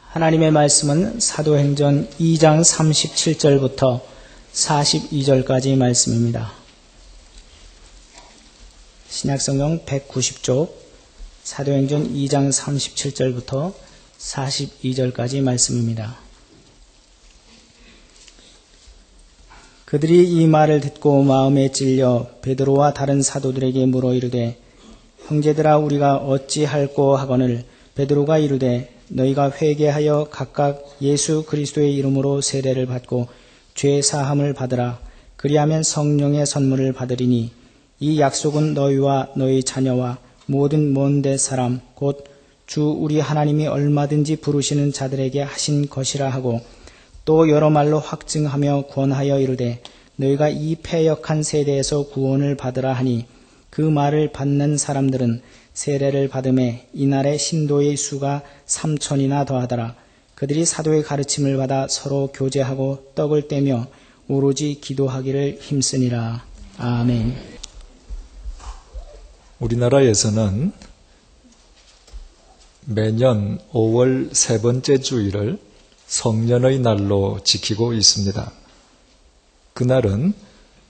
하나님의 말씀은 사도행전 2장 37절부터 42절까지 말씀입니다. 신약성경 190쪽 사도행전 2장 37절부터 42절까지 말씀입니다. 그들이 이 말을 듣고 마음에 찔려 베드로와 다른 사도들에게 물어 이르되 형제들아 우리가 어찌할꼬 하거늘 베드로가 이르되 너희가 회개하여 각각 예수 그리스도의 이름으로 세례를 받고 죄 사함을 받으라. 그리하면 성령의 선물을 받으리니 이 약속은 너희와 너희 자녀와 모든 먼데 사람 곧 주 우리 하나님이 얼마든지 부르시는 자들에게 하신 것이라 하고 또 여러 말로 확증하며 권하여 이르되 너희가 이 패역한 세대에서 구원을 받으라 하니 그 말을 받는 사람들은 세례를 받음에 이날의 신도의 수가 3,000이나 더하더라. 그들이 사도의 가르침을 받아 서로 교제하고 떡을 떼며 오로지 기도하기를 힘쓰니라. 아멘. 우리나라에서는 매년 5월 세 번째 주일을 성년의 날로 지키고 있습니다. 그날은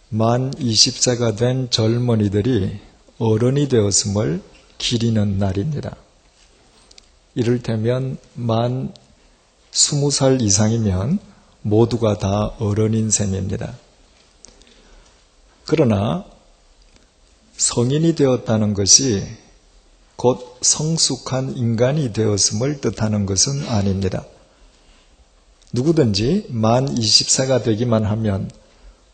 만 20세가 된 젊은이들이 어른이 되었음을 기리는 날입니다. 이를테면 만 20살 이상이면 모두가 다 어른인 셈입니다. 그러나 성인이 되었다는 것이 곧 성숙한 인간이 되었음을 뜻하는 것은 아닙니다. 누구든지 만 20세가 되기만 하면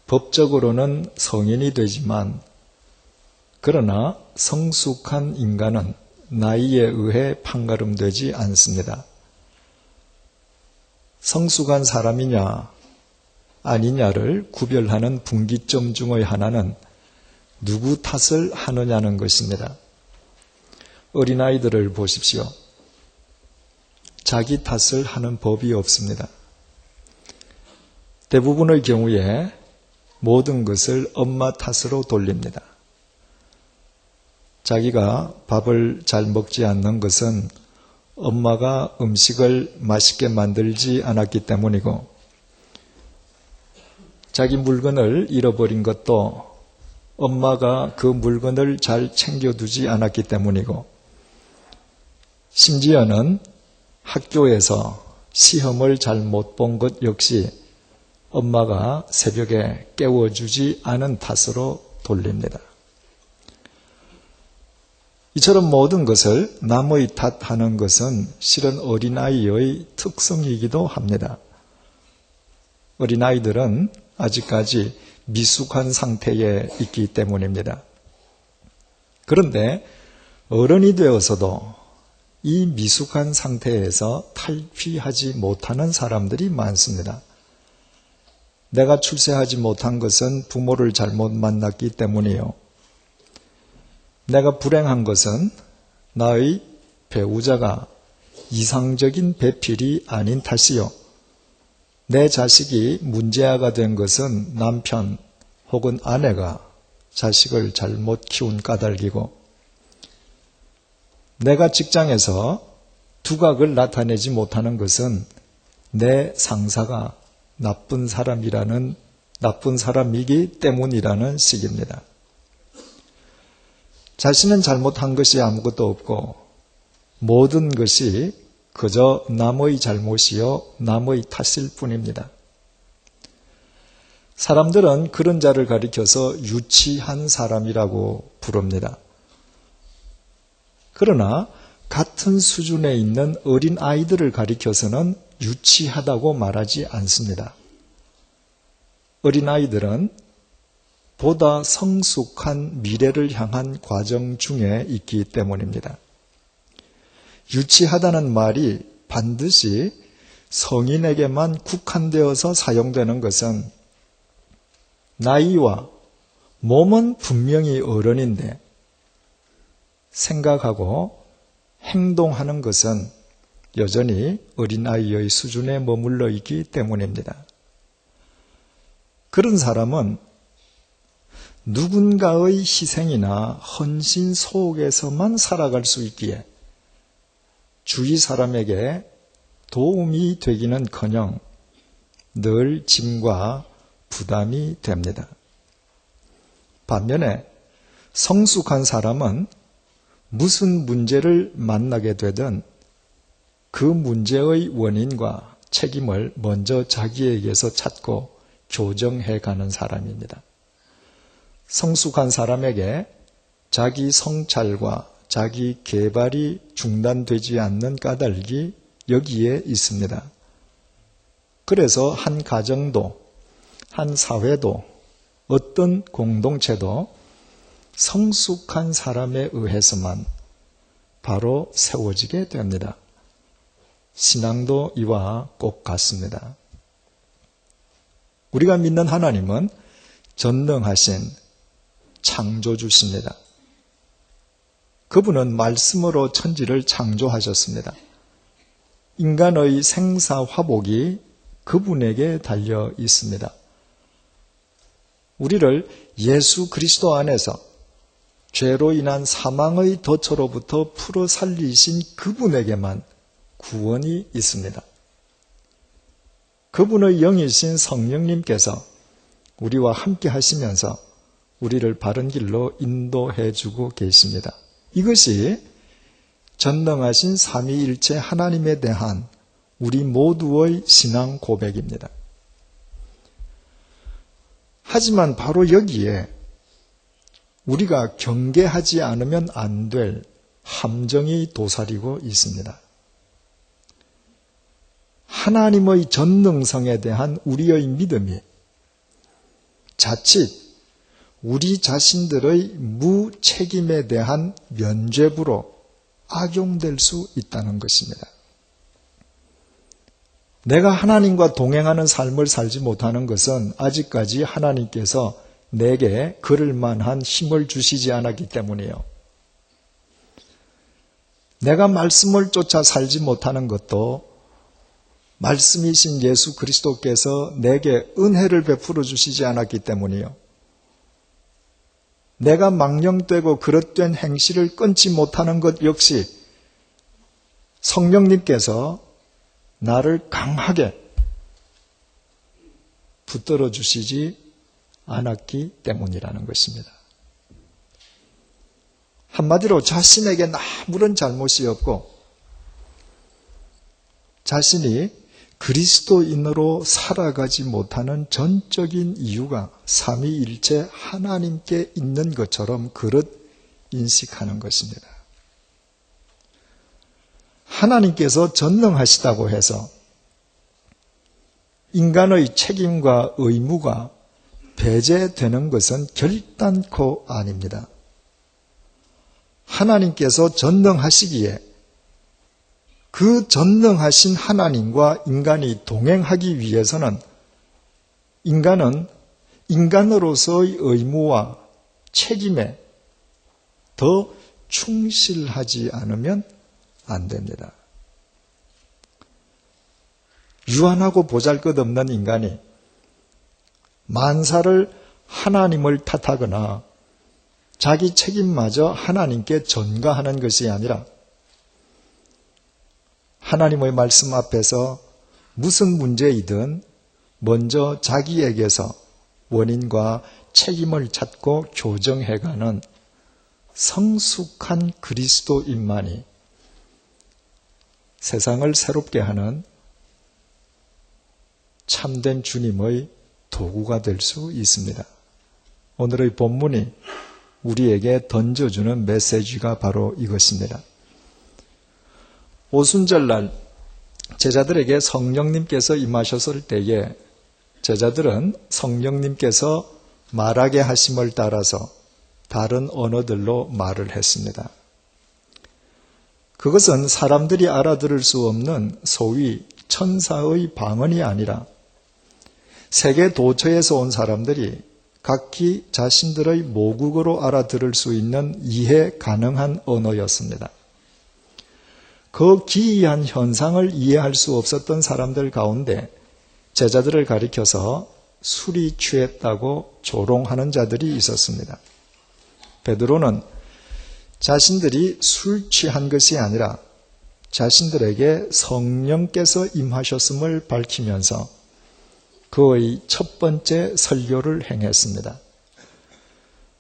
법적으로는 성인이 되지만 그러나 성숙한 인간은 나이에 의해 판가름되지 않습니다. 성숙한 사람이냐 아니냐를 구별하는 분기점 중의 하나는 누구 탓을 하느냐는 것입니다. 어린아이들을 보십시오. 자기 탓을 하는 법이 없습니다. 대부분의 경우에 모든 것을 엄마 탓으로 돌립니다. 자기가 밥을 잘 먹지 않는 것은 엄마가 음식을 맛있게 만들지 않았기 때문이고 자기 물건을 잃어버린 것도 엄마가 그 물건을 잘 챙겨두지 않았기 때문이고 심지어는 학교에서 시험을 잘 못 본 것 역시 엄마가 새벽에 깨워주지 않은 탓으로 돌립니다. 이처럼 모든 것을 남의 탓하는 것은 실은 어린아이의 특성이기도 합니다. 어린아이들은 아직까지 미숙한 상태에 있기 때문입니다. 그런데 어른이 되어서도 이 미숙한 상태에서 탈피하지 못하는 사람들이 많습니다. 내가 출세하지 못한 것은 부모를 잘못 만났기 때문이요. 내가 불행한 것은 나의 배우자가 이상적인 배필이 아닌 탓이요. 내 자식이 문제아가 된 것은 남편 혹은 아내가 자식을 잘못 키운 까닭이고 내가 직장에서 두각을 나타내지 못하는 것은 내 상사가 나쁜 사람이기 때문이라는 식입니다. 자신은 잘못한 것이 아무것도 없고 모든 것이 그저 남의 잘못이요 남의 탓일 뿐입니다. 사람들은 그런 자를 가리켜서 유치한 사람이라고 부릅니다. 그러나 같은 수준에 있는 어린 아이들을 가리켜서는 유치하다고 말하지 않습니다. 어린 아이들은 보다 성숙한 미래를 향한 과정 중에 있기 때문입니다. 유치하다는 말이 반드시 성인에게만 국한되어서 사용되는 것은 나이와 몸은 분명히 어른인데 생각하고 행동하는 것은 여전히 어린아이의 수준에 머물러 있기 때문입니다. 그런 사람은 누군가의 희생이나 헌신 속에서만 살아갈 수 있기에 주위 사람에게 도움이 되기는커녕 늘 짐과 부담이 됩니다. 반면에 성숙한 사람은 무슨 문제를 만나게 되든 그 문제의 원인과 책임을 먼저 자기에게서 찾고 교정해 가는 사람입니다. 성숙한 사람에게 자기 성찰과 자기 개발이 중단되지 않는 까닭이 여기에 있습니다. 그래서 한 가정도, 한 사회도, 어떤 공동체도 성숙한 사람에 의해서만 바로 세워지게 됩니다. 신앙도 이와 꼭 같습니다. 우리가 믿는 하나님은 전능하신 창조주십니다. 그분은 말씀으로 천지를 창조하셨습니다. 인간의 생사화복이 그분에게 달려 있습니다. 우리를 예수 그리스도 안에서 죄로 인한 사망의 덫으로부터 풀어 살리신 그분에게만 구원이 있습니다. 그분의 영이신 성령님께서 우리와 함께 하시면서 우리를 바른 길로 인도해 주고 계십니다. 이것이 전능하신 삼위일체 하나님에 대한 우리 모두의 신앙 고백입니다. 하지만 바로 여기에 우리가 경계하지 않으면 안 될 함정이 도사리고 있습니다. 하나님의 전능성에 대한 우리의 믿음이 자칫 우리 자신들의 무책임에 대한 면죄부로 악용될 수 있다는 것입니다. 내가 하나님과 동행하는 삶을 살지 못하는 것은 아직까지 하나님께서 내게 그럴 만한 힘을 주시지 않았기 때문이에요. 내가 말씀을 쫓아 살지 못하는 것도 말씀이신 예수 그리스도께서 내게 은혜를 베풀어 주시지 않았기 때문이에요. 내가 망령되고 그릇된 행실을 끊지 못하는 것 역시 성령님께서 나를 강하게 붙들어 주시지 않았기 때문이라는 것입니다. 한마디로 자신에게 아무런 잘못이 없고 자신이 그리스도인으로 살아가지 못하는 전적인 이유가 삼위일체 하나님께 있는 것처럼 그릇 인식하는 것입니다. 하나님께서 전능하시다고 해서 인간의 책임과 의무가 배제되는 것은 결단코 아닙니다. 하나님께서 전능하시기에 그 전능하신 하나님과 인간이 동행하기 위해서는 인간은 인간으로서의 의무와 책임에 더 충실하지 않으면 안 됩니다. 유한하고 보잘것없는 인간이 만사를 하나님을 탓하거나 자기 책임마저 하나님께 전가하는 것이 아니라 하나님의 말씀 앞에서 무슨 문제이든 먼저 자기에게서 원인과 책임을 찾고 교정해가는 성숙한 그리스도인만이 세상을 새롭게 하는 참된 주님의 도구가 될 수 있습니다. 오늘의 본문이 우리에게 던져주는 메시지가 바로 이것입니다. 오순절날 제자들에게 성령님께서 임하셨을 때에 제자들은 성령님께서 말하게 하심을 따라서 다른 언어들로 말을 했습니다. 그것은 사람들이 알아들을 수 없는 소위 천사의 방언이 아니라 세계 도처에서 온 사람들이 각기 자신들의 모국어로 알아들을 수 있는 이해 가능한 언어였습니다. 그 기이한 현상을 이해할 수 없었던 사람들 가운데 제자들을 가리켜서 술이 취했다고 조롱하는 자들이 있었습니다. 베드로는 자신들이 술 취한 것이 아니라 자신들에게 성령께서 임하셨음을 밝히면서 그의 첫 번째 설교를 행했습니다.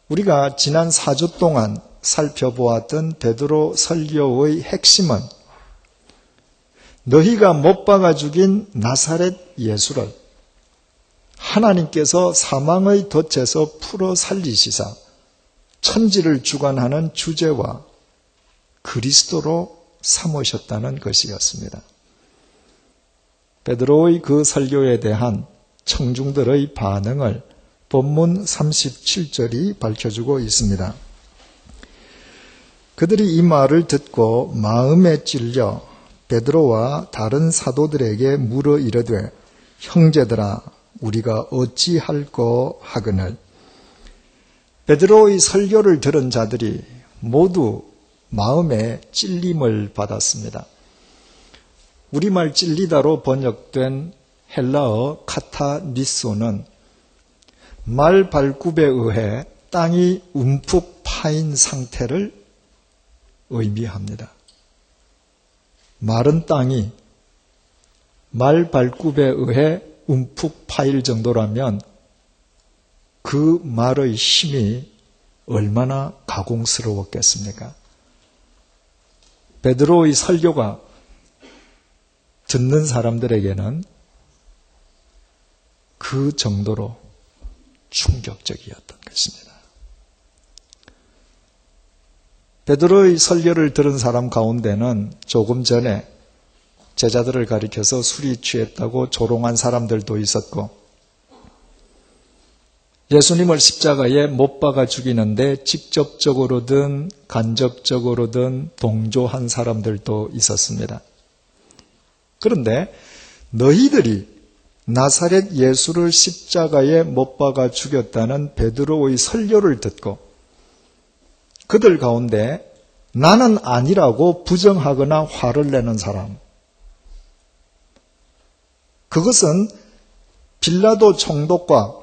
우리가 지난 4주 동안 살펴보았던 베드로 설교의 핵심은 너희가 못 박아 죽인 나사렛 예수를 하나님께서 사망의 덫에서 풀어 살리시사 천지를 주관하는 주제와 그리스도로 삼으셨다는 것이었습니다. 베드로의 그 설교에 대한 청중들의 반응을 본문 37절이 밝혀주고 있습니다. 그들이 이 말을 듣고 마음에 찔려 베드로와 다른 사도들에게 물어 이르되 형제들아 우리가 어찌할꼬 하거늘. 베드로의 설교를 들은 자들이 모두 마음에 찔림을 받았습니다. 우리말 찔리다로 번역된 헬라어 카타니소는 말 발굽에 의해 땅이 움푹 파인 상태를 의미합니다. 마른 땅이 말 발굽에 의해 움푹 파일 정도라면 그 말의 힘이 얼마나 가공스러웠겠습니까? 베드로의 설교가 듣는 사람들에게는 그 정도로 충격적이었던 것입니다. 베드로의 설교를 들은 사람 가운데는 조금 전에 제자들을 가리켜서 술이 취했다고 조롱한 사람들도 있었고 예수님을 십자가에 못 박아 죽이는데 직접적으로든 간접적으로든 동조한 사람들도 있었습니다. 그런데 너희들이 나사렛 예수를 십자가에 못 박아 죽였다는 베드로의 설교를 듣고 그들 가운데 나는 아니라고 부정하거나 화를 내는 사람, 그것은 빌라도 총독과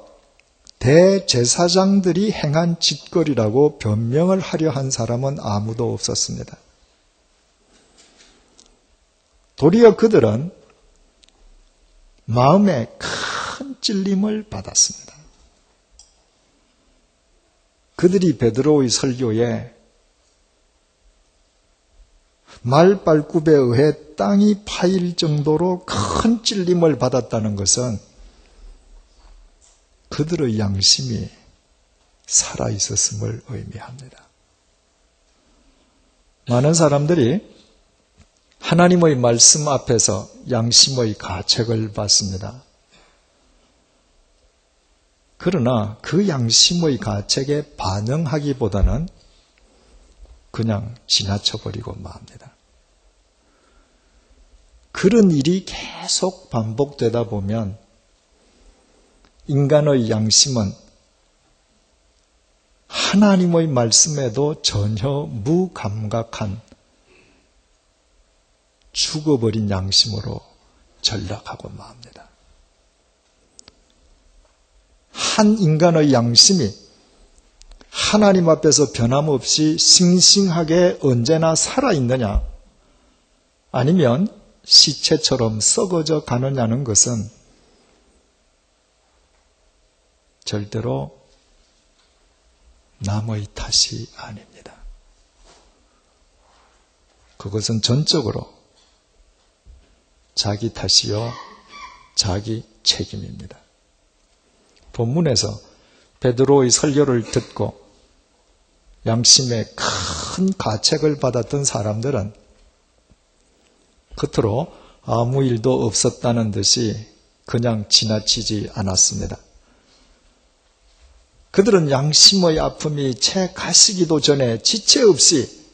대제사장들이 행한 짓거리라고 변명을 하려 한 사람은 아무도 없었습니다. 도리어 그들은 마음에 큰 찔림을 받았습니다. 그들이 베드로의 설교에 말 발굽에 의해 땅이 파일 정도로 큰 찔림을 받았다는 것은 그들의 양심이 살아있었음을 의미합니다. 많은 사람들이 하나님의 말씀 앞에서 양심의 가책을 받습니다. 그러나 그 양심의 가책에 반응하기보다는 그냥 지나쳐버리고 맙니다. 그런 일이 계속 반복되다 보면 인간의 양심은 하나님의 말씀에도 전혀 무감각한 죽어버린 양심으로 전락하고 맙니다. 한 인간의 양심이 하나님 앞에서 변함없이 싱싱하게 언제나 살아있느냐, 아니면 시체처럼 썩어져 가느냐는 것은 절대로 남의 탓이 아닙니다. 그것은 전적으로 자기 탓이요 자기 책임입니다. 본문에서 베드로의 설교를 듣고 양심에 큰 가책을 받았던 사람들은 겉으로 아무 일도 없었다는 듯이 그냥 지나치지 않았습니다. 그들은 양심의 아픔이 채 가시기도 전에 지체 없이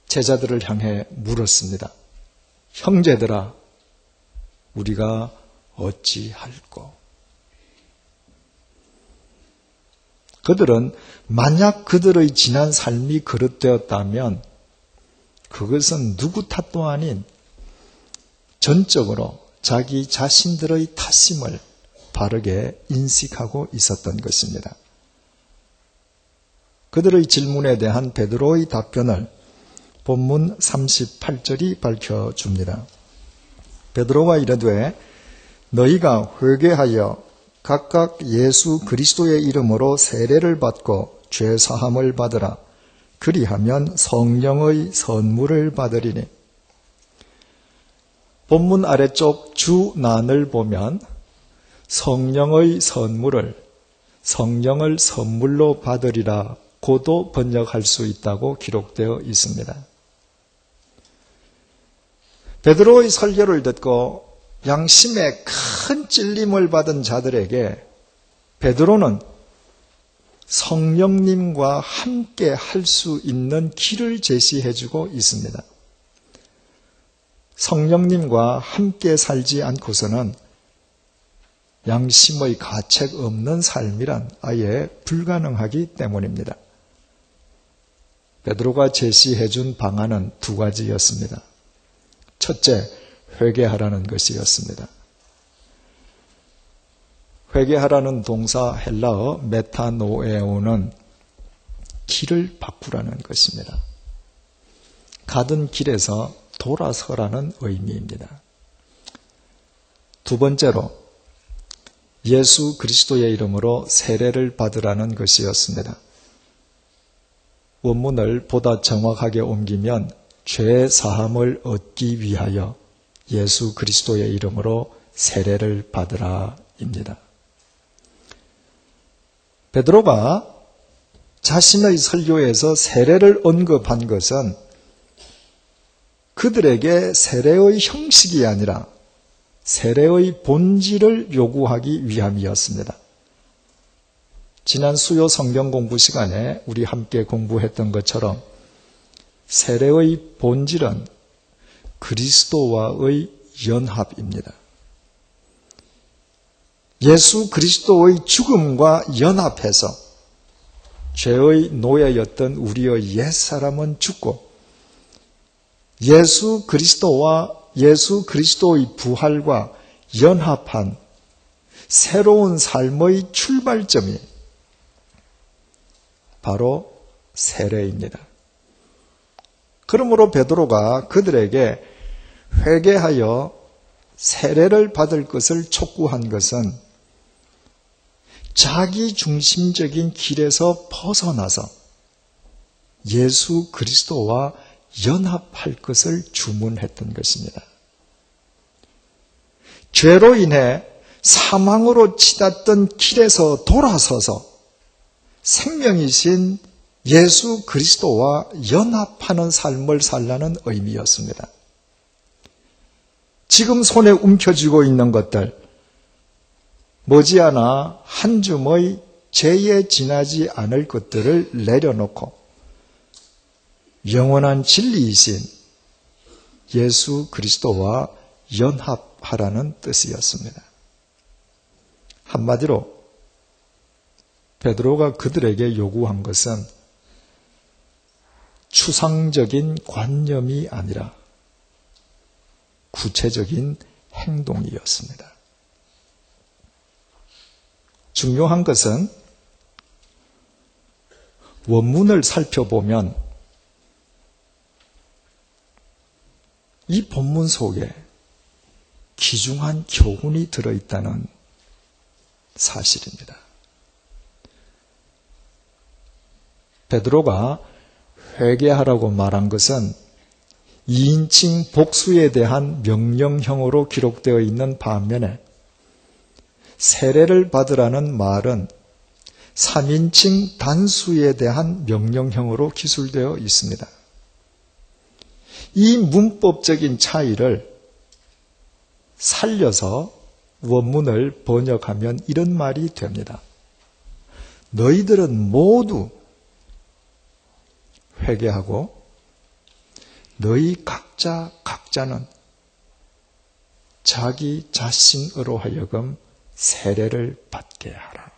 제자들을 향해 물었습니다. 형제들아, 우리가 어찌할꼬? 그들은 만약 그들의 지난 삶이 그릇되었다면 그것은 누구 탓도 아닌 전적으로 자기 자신들의 탓임을 바르게 인식하고 있었던 것입니다. 그들의 질문에 대한 베드로의 답변을 본문 38절이 밝혀줍니다. 베드로가 이르되 너희가 회개하여 각각 예수 그리스도의 이름으로 세례를 받고 죄 사함을 받으라. 그리하면 성령의 선물을 받으리니. 본문 아래쪽 주난을 보면 성령의 선물을 성령을 선물로 받으리라 고도 번역할 수 있다고 기록되어 있습니다. 베드로의 설교를 듣고 양심에 큰 찔림을 받은 자들에게 베드로는 성령님과 함께 할 수 있는 길을 제시해주고 있습니다. 성령님과 함께 살지 않고서는 양심의 가책 없는 삶이란 아예 불가능하기 때문입니다. 베드로가 제시해준 방안은 두 가지였습니다. 첫째, 회개하라는 것이었습니다. 회개하라는 동사 헬라어 메타노에오는 길을 바꾸라는 것입니다. 가던 길에서 돌아서라는 의미입니다. 두 번째로 예수 그리스도의 이름으로 세례를 받으라는 것이었습니다. 원문을 보다 정확하게 옮기면 죄 사함을 얻기 위하여 예수 그리스도의 이름으로 세례를 받으라입니다. 베드로가 자신의 설교에서 세례를 언급한 것은 그들에게 세례의 형식이 아니라 세례의 본질을 요구하기 위함이었습니다. 지난 수요 성경 공부 시간에 우리 함께 공부했던 것처럼 세례의 본질은 그리스도와의 연합입니다. 예수 그리스도의 죽음과 연합해서 죄의 노예였던 우리의 옛사람은 죽고 예수 그리스도와 예수 그리스도의 부활과 연합한 새로운 삶의 출발점이 바로 세례입니다. 그러므로 베드로가 그들에게 회개하여 세례를 받을 것을 촉구한 것은 자기 중심적인 길에서 벗어나서 예수 그리스도와 연합할 것을 주문했던 것입니다. 죄로 인해 사망으로 치닫던 길에서 돌아서서 생명이신 예수 그리스도와 연합하는 삶을 살라는 의미였습니다. 지금 손에 움켜쥐고 있는 것들, 머지않아 한 줌의 죄에 지나지 않을 것들을 내려놓고 영원한 진리이신 예수 그리스도와 연합하라는 뜻이었습니다. 한마디로 베드로가 그들에게 요구한 것은 추상적인 관념이 아니라 구체적인 행동이었습니다. 중요한 것은 원문을 살펴보면 이 본문 속에 귀중한 교훈이 들어있다는 사실입니다. 베드로가 회개하라고 말한 것은 2인칭 복수에 대한 명령형으로 기록되어 있는 반면에 세례를 받으라는 말은 3인칭 단수에 대한 명령형으로 기술되어 있습니다. 이 문법적인 차이를 살려서 원문을 번역하면 이런 말이 됩니다. 너희들은 모두 회개하고 너희 각자는 자기 자신으로 하여금 세례를 받게 하라.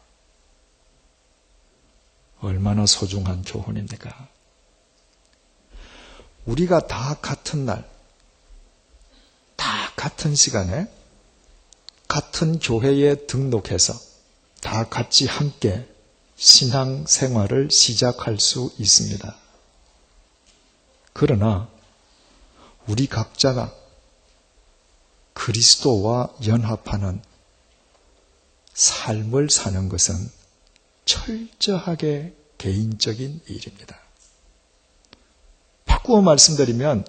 얼마나 소중한 교훈입니까? 우리가 다 같은 날, 다 같은 시간에 같은 교회에 등록해서 다 같이 함께 신앙 생활을 시작할 수 있습니다. 그러나 우리 각자가 그리스도와 연합하는 삶을 사는 것은 철저하게 개인적인 일입니다. 바꾸어 말씀드리면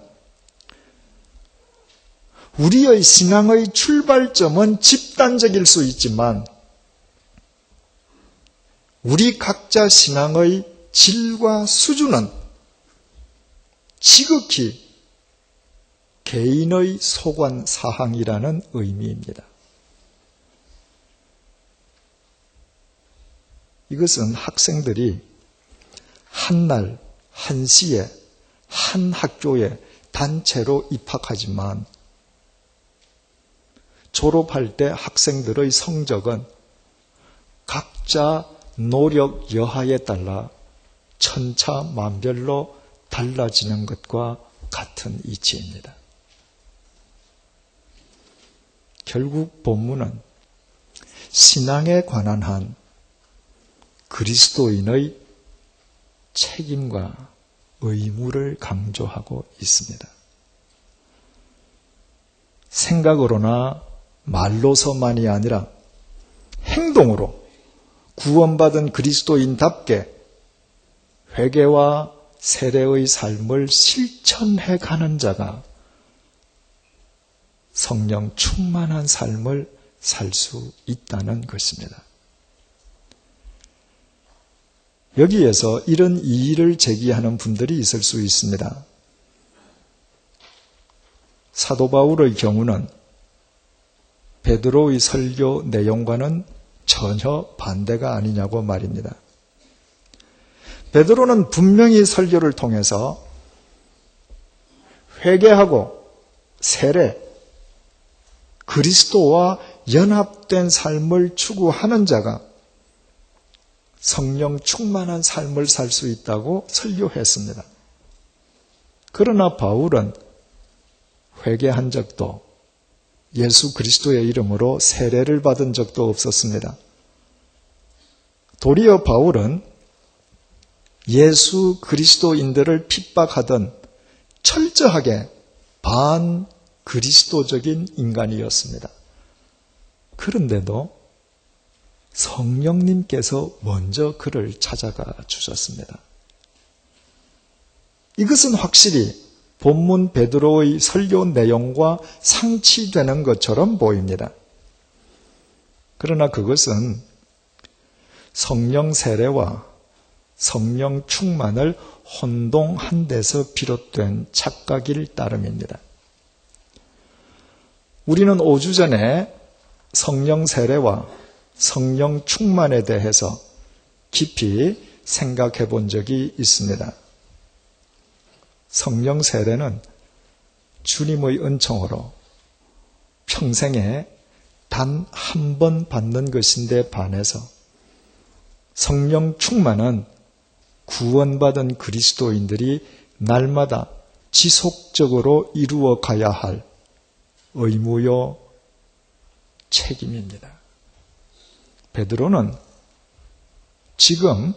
우리의 신앙의 출발점은 집단적일 수 있지만 우리 각자 신앙의 질과 수준은 지극히 개인의 소관 사항이라는 의미입니다. 이것은 학생들이 한 날, 한 시에, 한 학교에 단체로 입학하지만 졸업할 때 학생들의 성적은 각자 노력 여하에 따라 천차만별로 달라지는 것과 같은 이치입니다. 결국 본문은 신앙에 관한 한 그리스도인의 책임과 의무를 강조하고 있습니다. 생각으로나 말로서만이 아니라 행동으로 구원받은 그리스도인답게 회개와 세례의 삶을 실천해 가는 자가 성령 충만한 삶을 살 수 있다는 것입니다. 여기에서 이런 이의를 제기하는 분들이 있을 수 있습니다. 사도 바울의 경우는 베드로의 설교 내용과는 전혀 반대가 아니냐고 말입니다. 베드로는 분명히 설교를 통해서 회개하고 세례, 그리스도와 연합된 삶을 추구하는 자가 성령 충만한 삶을 살 수 있다고 설교했습니다. 그러나 바울은 회개한 적도 예수 그리스도의 이름으로 세례를 받은 적도 없었습니다. 도리어 바울은 예수 그리스도인들을 핍박하던 철저하게 반그리스도적인 인간이었습니다. 그런데도 성령님께서 먼저 그를 찾아가 주셨습니다. 이것은 확실히 본문 베드로의 설교 내용과 상치되는 것처럼 보입니다. 그러나 그것은 성령 세례와 성령 충만을 혼동한 데서 비롯된 착각일 따름입니다. 우리는 5주 전에 성령 세례와 성령 충만에 대해서 깊이 생각해 본 적이 있습니다. 성령 세례는 주님의 은총으로 평생에 단 한 번 받는 것인데 반해서 성령 충만은 구원받은 그리스도인들이 날마다 지속적으로 이루어 가야 할 의무요 책임입니다. 베드로는 지금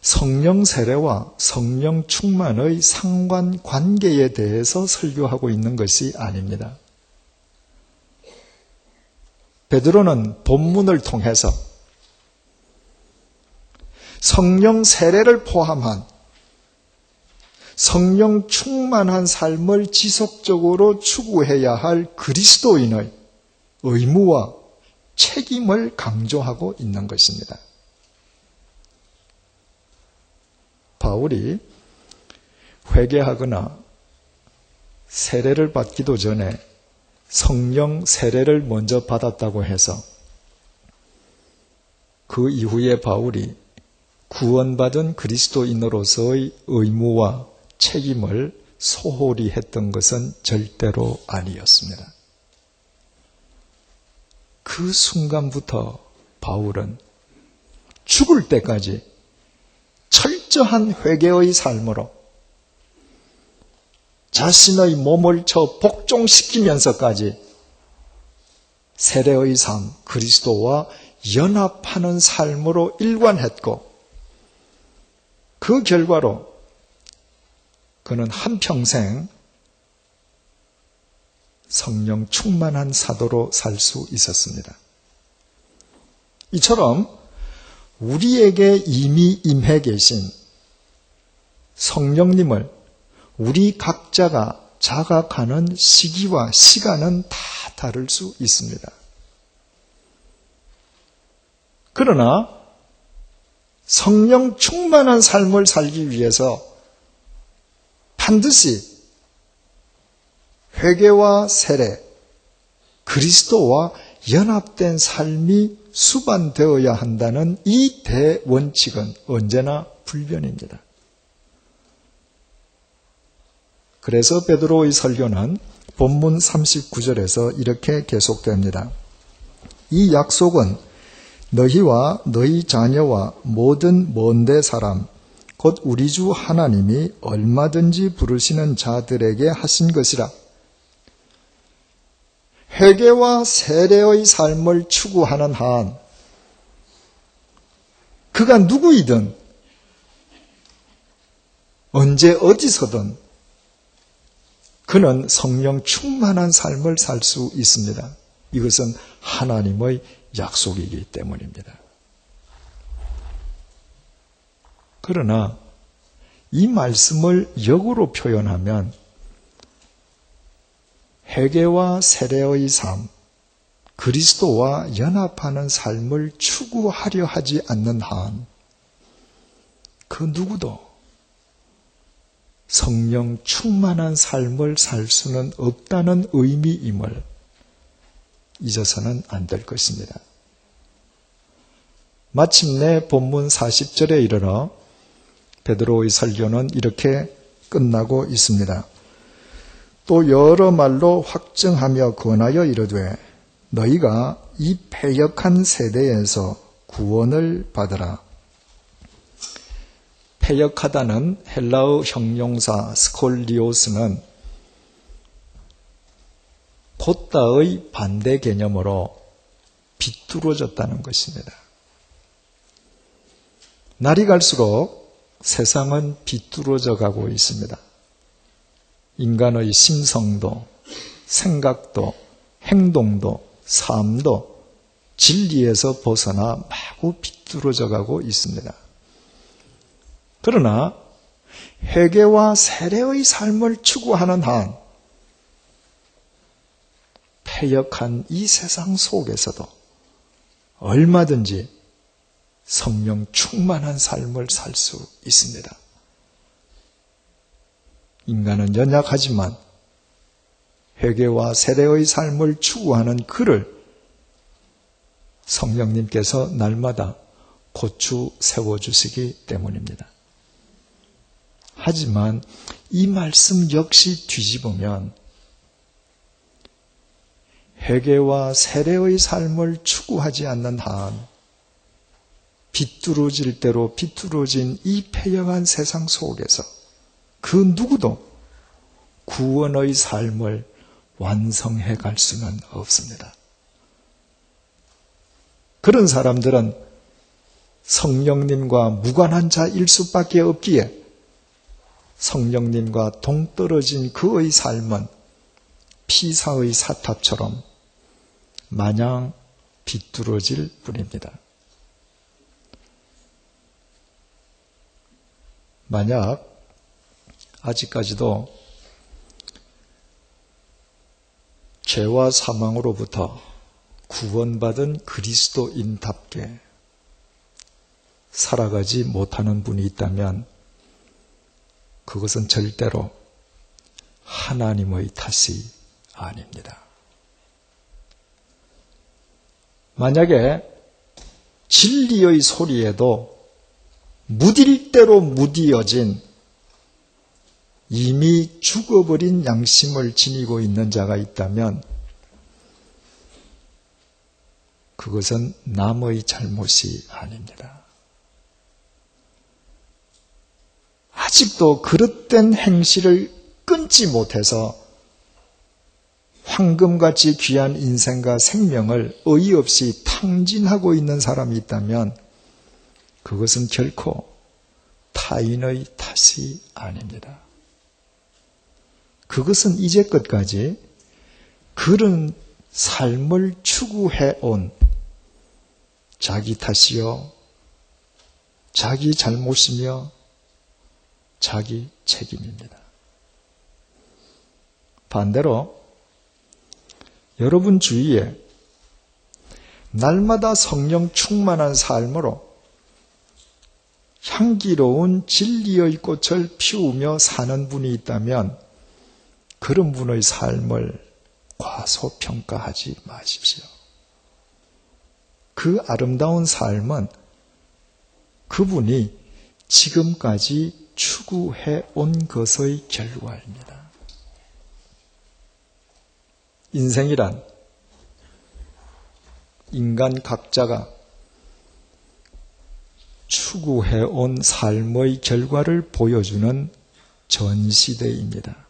성령 세례와 성령 충만의 상관관계에 대해서 설교하고 있는 것이 아닙니다. 베드로는 본문을 통해서 성령 세례를 포함한 성령 충만한 삶을 지속적으로 추구해야 할 그리스도인의 의무와 책임을 강조하고 있는 것입니다. 바울이 회개하거나 세례를 받기도 전에 성령 세례를 먼저 받았다고 해서 그 이후에 바울이 구원받은 그리스도인으로서의 의무와 책임을 소홀히 했던 것은 절대로 아니었습니다. 그 순간부터 바울은 죽을 때까지 철저한 회개의 삶으로 자신의 몸을 복종시키면서까지 세례의 삶, 그리스도와 연합하는 삶으로 일관했고 그 결과로 그는 한평생 성령 충만한 사도로 살 수 있었습니다. 이처럼 우리에게 이미 임해 계신 성령님을 우리 각자가 자각하는 시기와 시간은 다 다를 수 있습니다. 그러나 성령 충만한 삶을 살기 위해서 반드시 회개와 세례, 그리스도와 연합된 삶이 수반되어야 한다는 이 대원칙은 언제나 불변입니다. 그래서 베드로의 설교는 본문 39절에서 이렇게 계속됩니다. 이 약속은 너희와 너희 자녀와 모든 먼데 사람 곧 우리 주 하나님이 얼마든지 부르시는 자들에게 하신 것이라. 회개와 세례의 삶을 추구하는 한 그가 누구이든 언제 어디서든 그는 성령 충만한 삶을 살 수 있습니다. 이것은 하나님의 약속이기 때문입니다. 그러나 이 말씀을 역으로 표현하면 회개와 세례의 삶, 그리스도와 연합하는 삶을 추구하려 하지 않는 한 그 누구도 성령 충만한 삶을 살 수는 없다는 의미임을 잊어서는 안 될 것입니다. 마침내 본문 40절에 이르러 베드로의 설교는 이렇게 끝나고 있습니다. 또 여러 말로 확증하며 권하여 이르되 너희가 이 패역한 세대에서 구원을 받으라. 패역하다는 헬라어 형용사 스콜리오스는 곧다의 반대 개념으로 비뚤어졌다는 것입니다. 날이 갈수록 세상은 비뚤어져 가고 있습니다. 인간의 심성도, 생각도, 행동도, 삶도 진리에서 벗어나 마구 비뚤어져 가고 있습니다. 그러나 회개와 세례의 삶을 추구하는 한 패역한 이 세상 속에서도 얼마든지 성령 충만한 삶을 살 수 있습니다. 인간은 연약하지만 회개와 세례의 삶을 추구하는 그를 성령님께서 날마다 고추 세워주시기 때문입니다. 하지만 이 말씀 역시 뒤집으면 회개와 세례의 삶을 추구하지 않는 한 비뚤어질 대로 비뚤어진 이 패역한 세상 속에서 그 누구도 구원의 삶을 완성해 갈 수는 없습니다. 그런 사람들은 성령님과 무관한 자일 수밖에 없기에 성령님과 동떨어진 그의 삶은 피사의 사탑처럼 마냥 비뚤어질 뿐입니다. 만약 아직까지도 죄와 사망으로부터 구원받은 그리스도인답게 살아가지 못하는 분이 있다면 그것은 절대로 하나님의 탓이 아닙니다. 만약에 진리의 소리에도 무딜 대로 무디어진 이미 죽어버린 양심을 지니고 있는 자가 있다면 그것은 남의 잘못이 아닙니다. 아직도 그릇된 행실을 끊지 못해서 황금같이 귀한 인생과 생명을 어이없이 탕진하고 있는 사람이 있다면 그것은 결코 타인의 탓이 아닙니다. 그것은 이제껏까지 그런 삶을 추구해온 자기 탓이요, 자기 잘못이며 자기 책임입니다. 반대로 여러분 주위에 날마다 성령 충만한 삶으로 향기로운 진리의 꽃을 피우며 사는 분이 있다면 그런 분의 삶을 과소평가하지 마십시오. 그 아름다운 삶은 그분이 지금까지 추구해 온 것의 결과입니다. 인생이란 인간 각자가 추구해 온 삶의 결과를 보여주는 전시대입니다.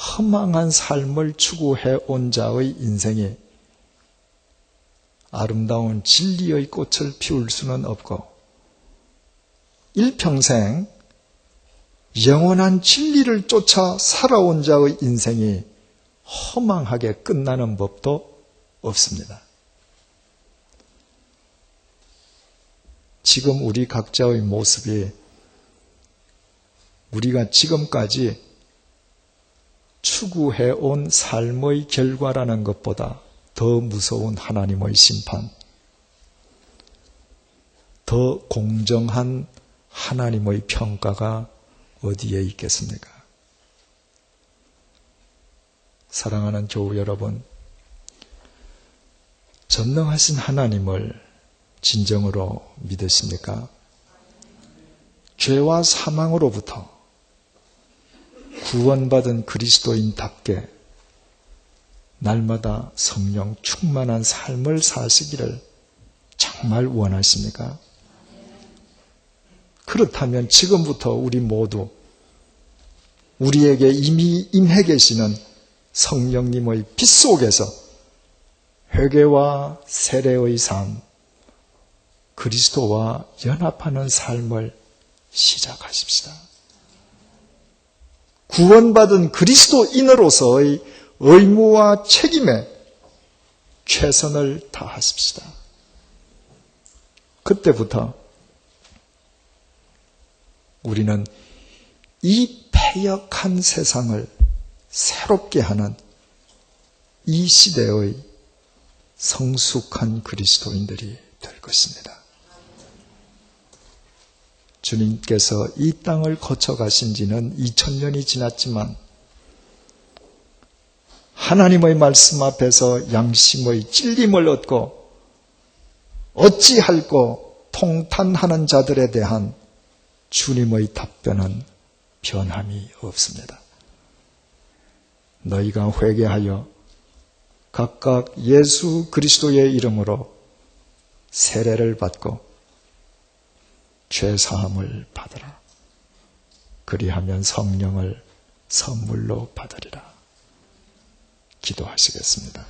허망한 삶을 추구해 온 자의 인생이 아름다운 진리의 꽃을 피울 수는 없고 일평생 영원한 진리를 쫓아 살아온 자의 인생이 허망하게 끝나는 법도 없습니다. 지금 우리 각자의 모습이 우리가 지금까지 추구해온 삶의 결과라는 것보다 더 무서운 하나님의 심판, 더 공정한 하나님의 평가가 어디에 있겠습니까? 사랑하는 교우 여러분, 전능하신 하나님을 진정으로 믿으십니까? 죄와 사망으로부터 구원받은 그리스도인답게 날마다 성령 충만한 삶을 사시기를 정말 원하십니까? 그렇다면 지금부터 우리 모두 우리에게 이미 임해 계시는 성령님의 빛 속에서 회개와 세례의 삶, 그리스도와 연합하는 삶을 시작하십시다. 구원받은 그리스도인으로서의 의무와 책임에 최선을 다하십시다. 그때부터 우리는 이 패역한 세상을 새롭게 하는 이 시대의 성숙한 그리스도인들이 될 것입니다. 주님께서 이 땅을 거쳐가신 지는 2000년이 지났지만 하나님의 말씀 앞에서 양심의 찔림을 얻고 어찌할꼬 통탄하는 자들에 대한 주님의 답변은 변함이 없습니다. 너희가 회개하여 각각 예수 그리스도의 이름으로 세례를 받고 죄사함을 받으라. 그리하면 성령을 선물로 받으리라. 기도하시겠습니다.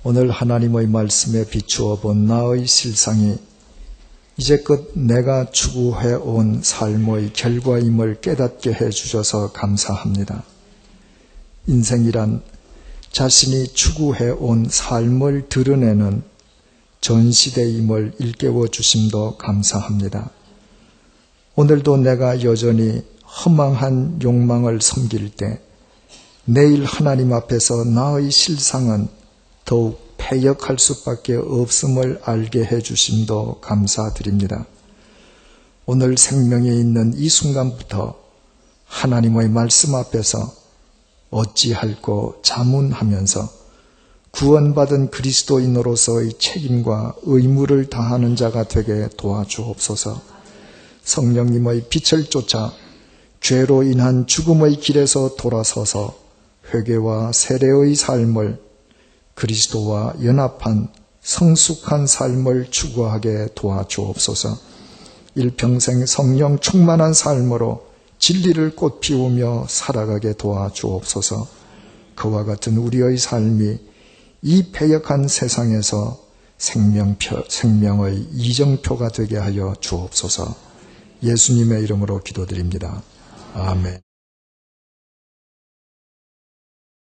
오늘 하나님의 말씀에 비추어 본 나의 실상이 이제껏 내가 추구해온 삶의 결과임을 깨닫게 해주셔서 감사합니다. 인생이란 자신이 추구해온 삶을 드러내는 전시대임을 일깨워 주심도 감사합니다. 오늘도 내가 여전히 허망한 욕망을 섬길 때 내일 하나님 앞에서 나의 실상은 더욱 패역할 수밖에 없음을 알게 해주심도 감사드립니다. 오늘 생명에 있는 이 순간부터 하나님의 말씀 앞에서 어찌할꼬 자문하면서 구원받은 그리스도인으로서의 책임과 의무를 다하는 자가 되게 도와주옵소서. 성령님의 빛을 쫓아 죄로 인한 죽음의 길에서 돌아서서 회개와 세례의 삶을 그리스도와 연합한 성숙한 삶을 추구하게 도와주옵소서. 일평생 성령 충만한 삶으로 진리를 꽃피우며 살아가게 도와주옵소서. 그와 같은 우리의 삶이 이 패역한 세상에서 생명의 이정표가 되게 하여 주옵소서. 예수님의 이름으로 기도드립니다. 아멘.